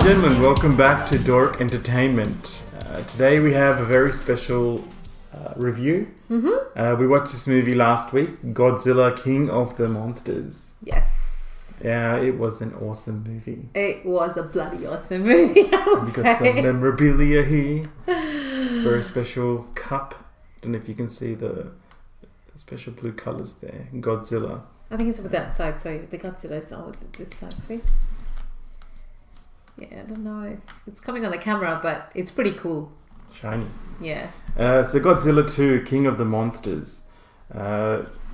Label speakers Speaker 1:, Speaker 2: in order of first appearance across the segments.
Speaker 1: and gentlemen, welcome back to Dork Entertainment. Today we have a very special review. We watched this movie last week, Godzilla, King of the Monsters.
Speaker 2: Yes.
Speaker 1: Yeah, it was an awesome movie.
Speaker 2: It was a bloody awesome movie,
Speaker 1: We got some memorabilia here. It's a very special cup. Don't know if you can see the special blue colours there. Godzilla.
Speaker 2: I think it's over that side, so the Godzilla is over this side, see? Yeah, I don't know if it's coming on the camera, but it's pretty cool.
Speaker 1: Shiny.
Speaker 2: Yeah.
Speaker 1: So Godzilla 2, King of the Monsters.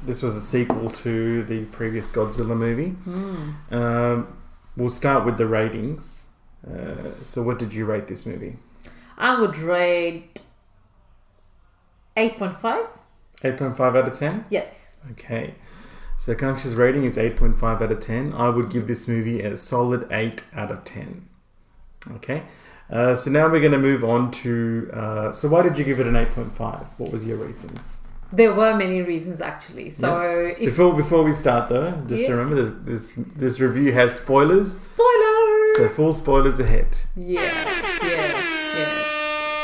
Speaker 1: This was a sequel to the previous Godzilla movie. We'll start with the ratings. So what did you rate this movie?
Speaker 2: I would rate 8.5.
Speaker 1: 8.5 out of 10?
Speaker 2: Yes.
Speaker 1: Okay. So Akanksha's rating is 8.5 out of 10. I would give this movie a solid 8 out of 10. Okay. So now we're going to move on to... so why did you give it an 8.5? What was your reasons?
Speaker 2: There were many reasons, actually. So
Speaker 1: Before we start, though, just remember this review has spoilers.
Speaker 2: Spoilers!
Speaker 1: So full spoilers ahead.
Speaker 2: Yeah.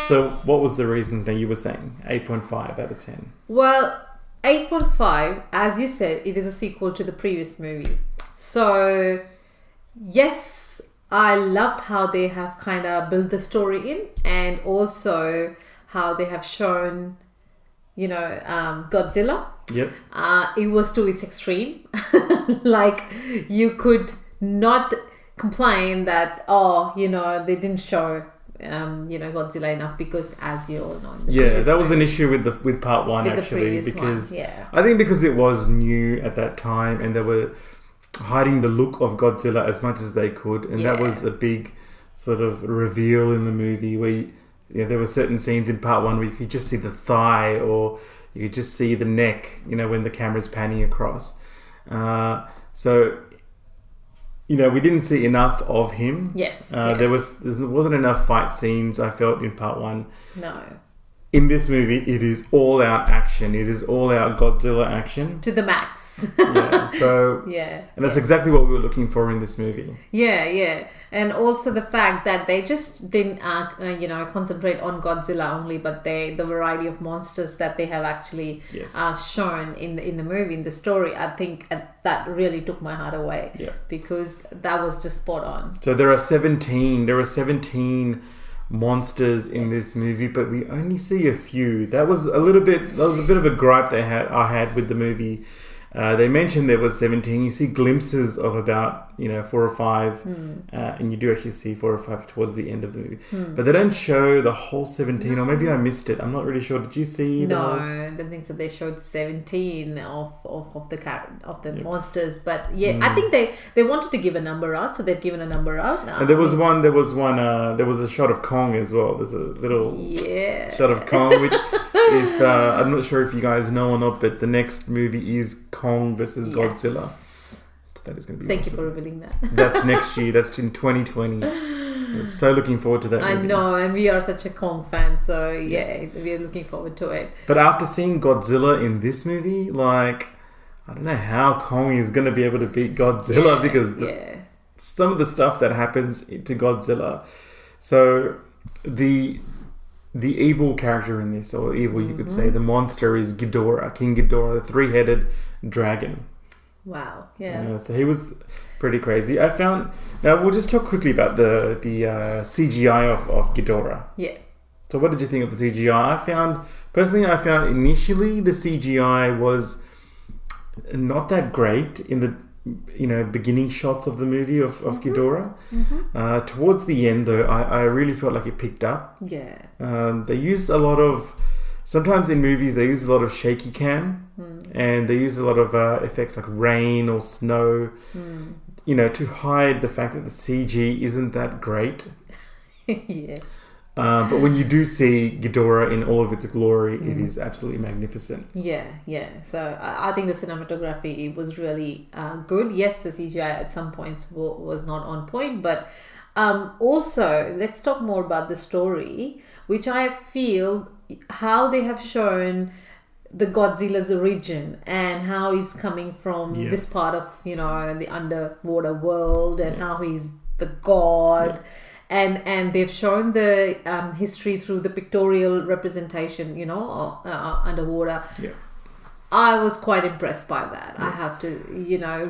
Speaker 1: So what was the reasons now you were saying? 8.5 out of 10.
Speaker 2: Well, 8.5, as you said, it is a sequel to the previous movie. So, yes, I loved how they have kind of built the story in, and also how they have shown, Godzilla.
Speaker 1: Yep.
Speaker 2: It was to its extreme. Like, you could not complain that, they didn't show Godzilla enough, because as you all know,
Speaker 1: that was an issue with part one, actually, because I think because it was new at that time and they were hiding the look of Godzilla as much as they could, and that was a big sort of reveal in the movie where there were certain scenes in part one where you could just see the thigh, or you could just see the neck, when the camera's panning across. So we didn't see enough of him.
Speaker 2: Yes.
Speaker 1: There wasn't enough fight scenes, I felt, in part one.
Speaker 2: No.
Speaker 1: In this movie, it is all out action. It is all out Godzilla action.
Speaker 2: To the max.
Speaker 1: And that's exactly what we were looking for in this movie.
Speaker 2: Yeah. And also the fact that they just didn't, concentrate on Godzilla only, but the variety of monsters that they have actually shown in the movie, in the story, I think that really took my heart away.
Speaker 1: Yeah.
Speaker 2: Because that was just spot on.
Speaker 1: So there are 17 monsters in this movie, but we only see a few. That was a bit of a gripe I had with the movie. They mentioned there was 17. You see glimpses of about 4 or 5, and you do actually see 4 or 5 towards the end of the movie. But they don't show the whole 17, or maybe I missed it. I'm not really sure. Did you see?
Speaker 2: No, I don't think so. They showed 17 of the monsters, but I think they wanted to give a number out, so they've given a number out.
Speaker 1: And there was a shot of Kong as well. There's a little shot of Kong, which I'm not sure if you guys know or not, but the next movie is Kong versus Godzilla. So that is going to be
Speaker 2: Thank
Speaker 1: awesome.
Speaker 2: you for revealing that.
Speaker 1: That's next year. That's in 2020. So looking forward to that movie.
Speaker 2: I know, and we are such a Kong fan, so we are looking forward to it.
Speaker 1: But after seeing Godzilla in this movie, I don't know how Kong is going to be able to beat Godzilla, because some of the stuff that happens to Godzilla. So the evil character in this, or evil you could say, the monster is Ghidorah, King Ghidorah, the 3-headed dragon.
Speaker 2: Wow. Yeah.
Speaker 1: So he was pretty crazy. Now we'll just talk quickly about the CGI of Ghidorah.
Speaker 2: Yeah.
Speaker 1: So what did you think of the CGI? I found initially the CGI was not that great in the beginning shots of the movie of Ghidorah. Towards the end, though, I really felt like it picked up.
Speaker 2: Yeah.
Speaker 1: They used a lot of... Sometimes in movies, they use a lot of shaky cam, and they use a lot of effects like rain or snow, to hide the fact that the CG isn't that great.
Speaker 2: Yeah.
Speaker 1: But when you do see Ghidorah in all of its glory, it is absolutely magnificent.
Speaker 2: Yeah. So I think the cinematography was really good. Yes, the CGI at some points was not on point, but also let's talk more about the story, which I feel how they have shown the Godzilla's origin and how he's coming from this part of the underwater world, and how he's the god. and they've shown the history through the pictorial representation, underwater.
Speaker 1: Yeah.
Speaker 2: I was quite impressed by that. Yeah. I have to,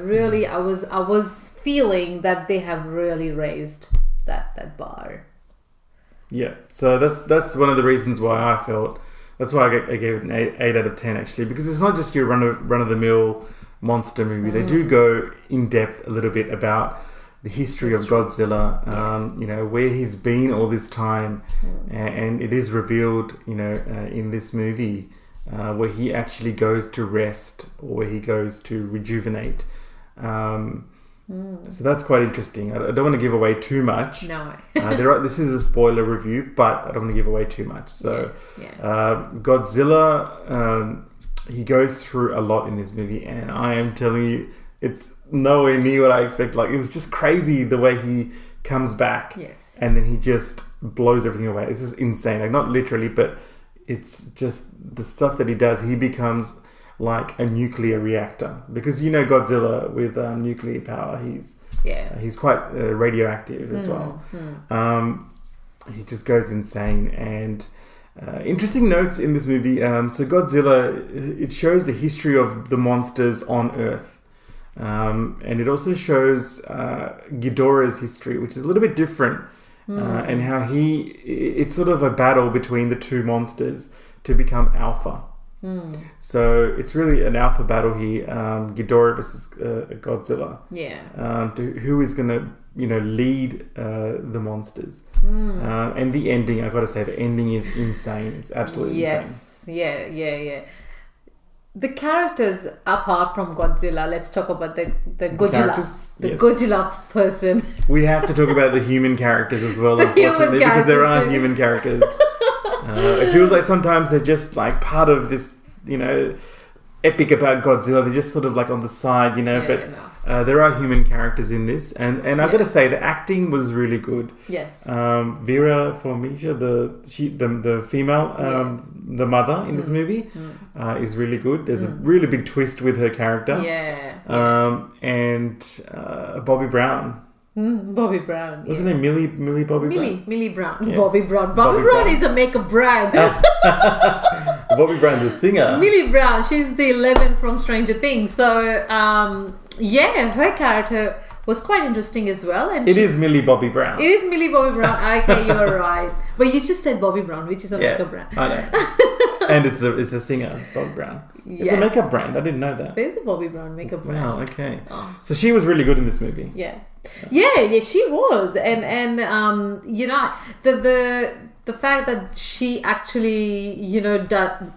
Speaker 2: really, I was feeling that they have really raised that bar.
Speaker 1: Yeah, so that's one of the reasons why I felt. That's why I gave it an 8 out of 10 actually, because it's not just your run of the mill monster movie. They do go in depth a little bit about the history of Godzilla, where he's been all this time, and it is revealed, in this movie, where he actually goes to rest or where he goes to rejuvenate. So that's quite interesting. I don't want to give away too much.
Speaker 2: No.
Speaker 1: This is a spoiler review, but I don't want to give away too much. So, Godzilla, he goes through a lot in this movie, and I am telling you, it's nowhere near what I expected. Like, it was just crazy the way he comes back, and then he just blows everything away. It's just insane. Like, not literally, but it's just the stuff that he does. He becomes like a nuclear reactor, because Godzilla with nuclear power, he's quite radioactive as well. He just goes insane. And interesting notes in this movie. So Godzilla, it shows the history of the monsters on Earth, and it also shows Ghidorah's history, which is a little bit different, and how it's sort of a battle between the two monsters to become alpha. So it's really an alpha battle here, Ghidorah versus Godzilla. Who is going to, lead the monsters. And the ending, I've got to say, the ending is insane. It's absolutely insane.
Speaker 2: Yeah. The characters, apart from Godzilla, let's talk about the Godzilla. Godzilla person. We
Speaker 1: have to talk about the human characters as well, unfortunately, because there are human characters. It feels like sometimes they're just like part of this, epic about Godzilla. They're just sort of like on the side, there are human characters in this, and I've got to say the acting was really good.
Speaker 2: Yes.
Speaker 1: Vera Farmiga, the female, the mother in this movie, is really good. There's a really big twist with her character. And Bobby Brown.
Speaker 2: Bobby Brown.
Speaker 1: Wasn't it Millie Bobby Brown?
Speaker 2: Millie Brown. Yeah. Bobby Brown. Bobby Brown is a makeup brand.
Speaker 1: Bobby Brown's a singer.
Speaker 2: Millie Brown. She's the 11 from Stranger Things. So, her character was quite interesting as well. And
Speaker 1: it is Millie Bobby Brown.
Speaker 2: It is Millie Bobby Brown. Okay, you're right. But you just said Bobby Brown, which is a makeup brand.
Speaker 1: I know. And it's a singer, Bobby Brown. It's a makeup brand. I didn't know that.
Speaker 2: There's a Bobby Brown makeup brand.
Speaker 1: Wow, okay. Oh. So she was really good in this movie.
Speaker 2: Yeah, she was. And the fact that she actually,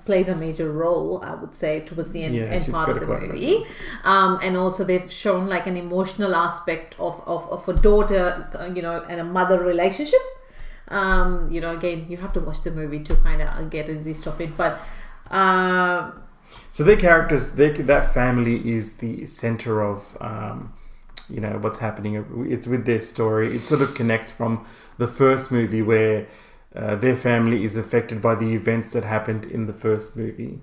Speaker 2: plays a major role, I would say, towards the end part of the movie. And also they've shown like an emotional aspect of a daughter, and a mother relationship. Again, you have to watch the movie to kind of get a gist of it. But
Speaker 1: so their characters, that family is the center of what's happening. It's with their story. It sort of connects from the first movie where their family is affected by the events that happened in the first movie.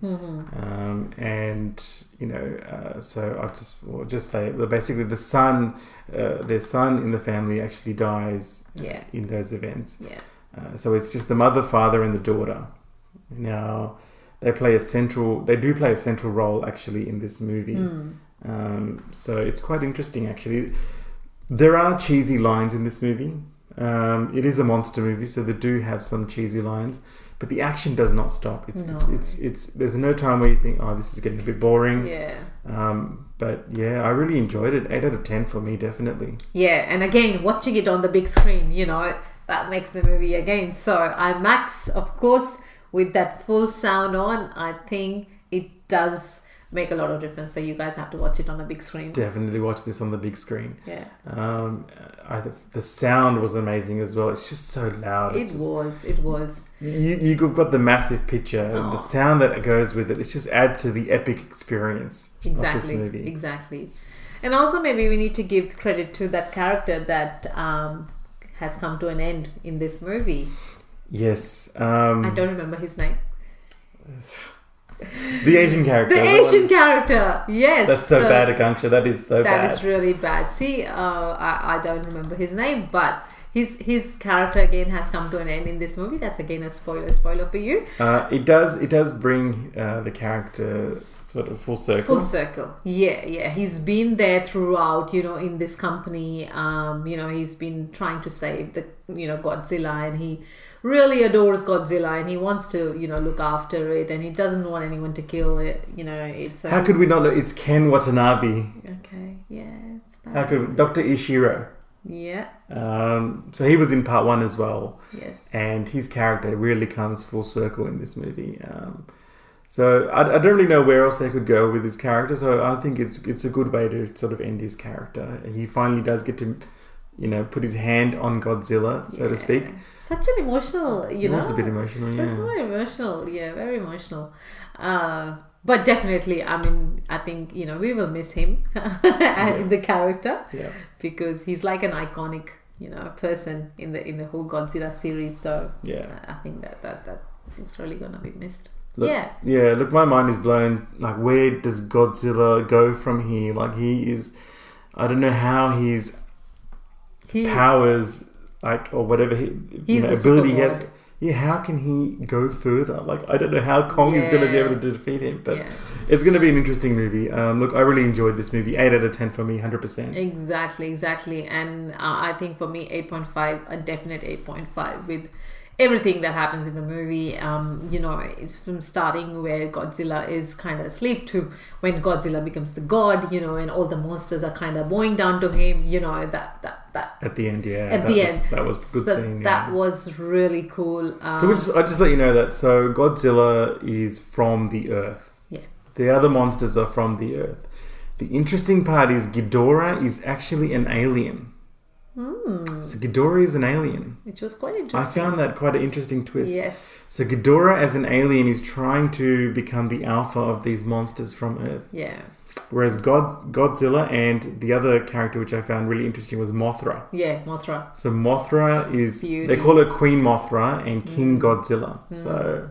Speaker 1: So I'll just say that basically the son, their son in the family actually dies in those events. So it's just the mother, father, and the daughter. Now they do play a central role actually in this movie. So it's quite interesting actually. There are cheesy lines in this movie. It is a monster movie, so they do have some cheesy lines, but the action does not stop. It's there's no time where you think, oh, this is getting a bit boring. But I really enjoyed it. 8 out of 10 for me, definitely.
Speaker 2: And again, watching it on the big screen, that makes the movie again. So IMAX, of course, with that full sound on, I think it does make a lot of difference. So you guys have to watch it on the big screen.
Speaker 1: Definitely watch this on the big screen. The sound was amazing as well. It's just so loud.
Speaker 2: It was.
Speaker 1: You've got the massive picture and the sound that goes with it. It just adds to the epic experience of this movie. Exactly.
Speaker 2: And also maybe we need to give credit to that character that has come to an end in this movie.
Speaker 1: Yes.
Speaker 2: I don't remember his name.
Speaker 1: The Asian character.
Speaker 2: Character. Yes.
Speaker 1: That's so bad, Akanksha. That is so bad.
Speaker 2: That is really bad. See, I don't remember his name, but his character again has come to an end in this movie. That's again a spoiler for you.
Speaker 1: It does bring the character sort of full circle.
Speaker 2: Yeah. He's been there throughout, in this company. He's been trying to save the Godzilla, and he really adores Godzilla, and he wants to look after it, and he doesn't want anyone to kill it.
Speaker 1: How could we not know? It's Ken Watanabe.
Speaker 2: Okay, yeah, it's bad.
Speaker 1: How could Dr. Ishiro?
Speaker 2: Yeah.
Speaker 1: So he was in part 1 as well.
Speaker 2: Yes.
Speaker 1: And his character really comes full circle in this movie. So I don't really know where else they could go with his character. So I think it's a good way to sort of end his character. He finally does get to, put his hand on Godzilla, so to speak.
Speaker 2: Such an emotional,
Speaker 1: It was a bit emotional, yeah.
Speaker 2: It's more emotional, yeah, very emotional. But definitely, I think, we will miss him, the character, because he's like an iconic, person in the whole Godzilla series. So I think that is really going to be missed.
Speaker 1: Look, my mind is blown. Like, where does Godzilla go from here? Like, I don't know how his powers, or whatever ability he has. Yeah, how can he go further? Like, I don't know how Kong is going to be able to defeat him, but it's going to be an interesting movie. Look, I really enjoyed this movie. 8 out of 10 for me, 100%.
Speaker 2: Exactly. And I think for me, 8.5, a definite 8.5 with everything that happens in the movie. It's from starting where Godzilla is kind of asleep to when Godzilla becomes the god, and all the monsters are kind of bowing down to him, that
Speaker 1: at the end, that was a good scene.
Speaker 2: That was really cool.
Speaker 1: So I just let you know that. So Godzilla is from the Earth.
Speaker 2: Yeah.
Speaker 1: The other monsters are from the Earth. The interesting part is Ghidorah is actually an alien. So Ghidorah is an alien.
Speaker 2: Which was quite interesting.
Speaker 1: I found that quite an interesting twist.
Speaker 2: Yes.
Speaker 1: So Ghidorah as an alien is trying to become the alpha of these monsters from Earth.
Speaker 2: Yeah.
Speaker 1: Whereas Godzilla and the other character which I found really interesting was Mothra.
Speaker 2: Yeah, Mothra.
Speaker 1: So Mothra is...
Speaker 2: Beauty.
Speaker 1: They call her Queen Mothra and King Godzilla. So...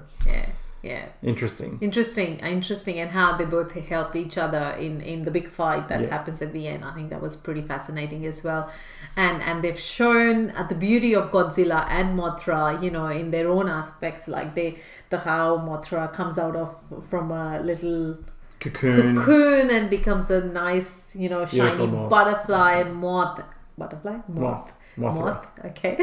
Speaker 2: Yeah.
Speaker 1: Interesting.
Speaker 2: And how they both helped each other in the big fight that happens at the end. I think that was pretty fascinating as well. And they've shown the beauty of Godzilla and Mothra, in their own aspects, like how Mothra comes out from a little cocoon and becomes a nice, shiny butterfly and moth. Okay.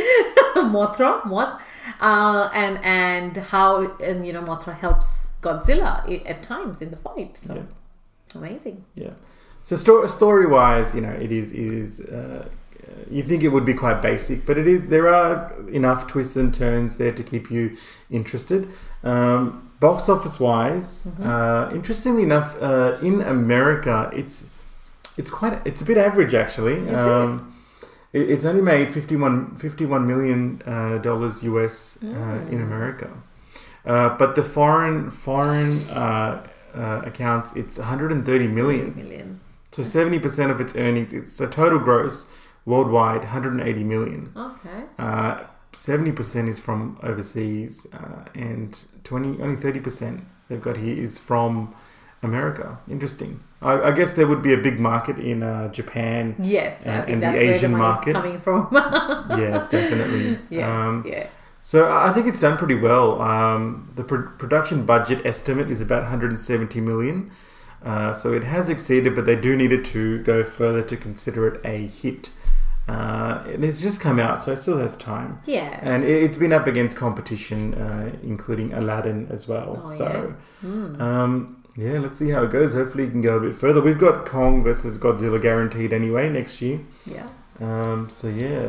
Speaker 2: Moth. And how Mothra helps Godzilla at times in the fight. So amazing.
Speaker 1: Yeah. So story wise, it is you think it would be quite basic, but it is. There are enough twists and turns there to keep you interested. Box office wise, interestingly enough, in America, it's a bit average actually. It's only made $51 million US in America, but the foreign accounts it's 130 million. So 70% of its earnings, it's a total gross worldwide 180 million.
Speaker 2: Okay.
Speaker 1: 70% is from overseas, and only 30% they've got here is from America. Interesting. I guess there would be a big market in Japan.
Speaker 2: Yes,
Speaker 1: and the Asian market
Speaker 2: coming from.
Speaker 1: Yes, definitely.
Speaker 2: Yeah.
Speaker 1: So I think it's done pretty well. The production budget estimate is about 170 million. So it has exceeded, but they do need it to go further to consider it a hit. And it's just come out, so it still has time.
Speaker 2: Yeah.
Speaker 1: And it's been up against competition, including Aladdin as well. Let's see how it goes. Hopefully it can go a bit further. We've got Kong versus Godzilla guaranteed anyway next year.
Speaker 2: Yeah.
Speaker 1: I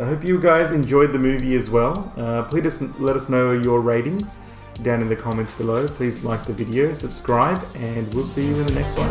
Speaker 1: hope you guys enjoyed the movie as well. Please let us know your ratings down in the comments below. Please like the video, subscribe, and we'll see you in the next one.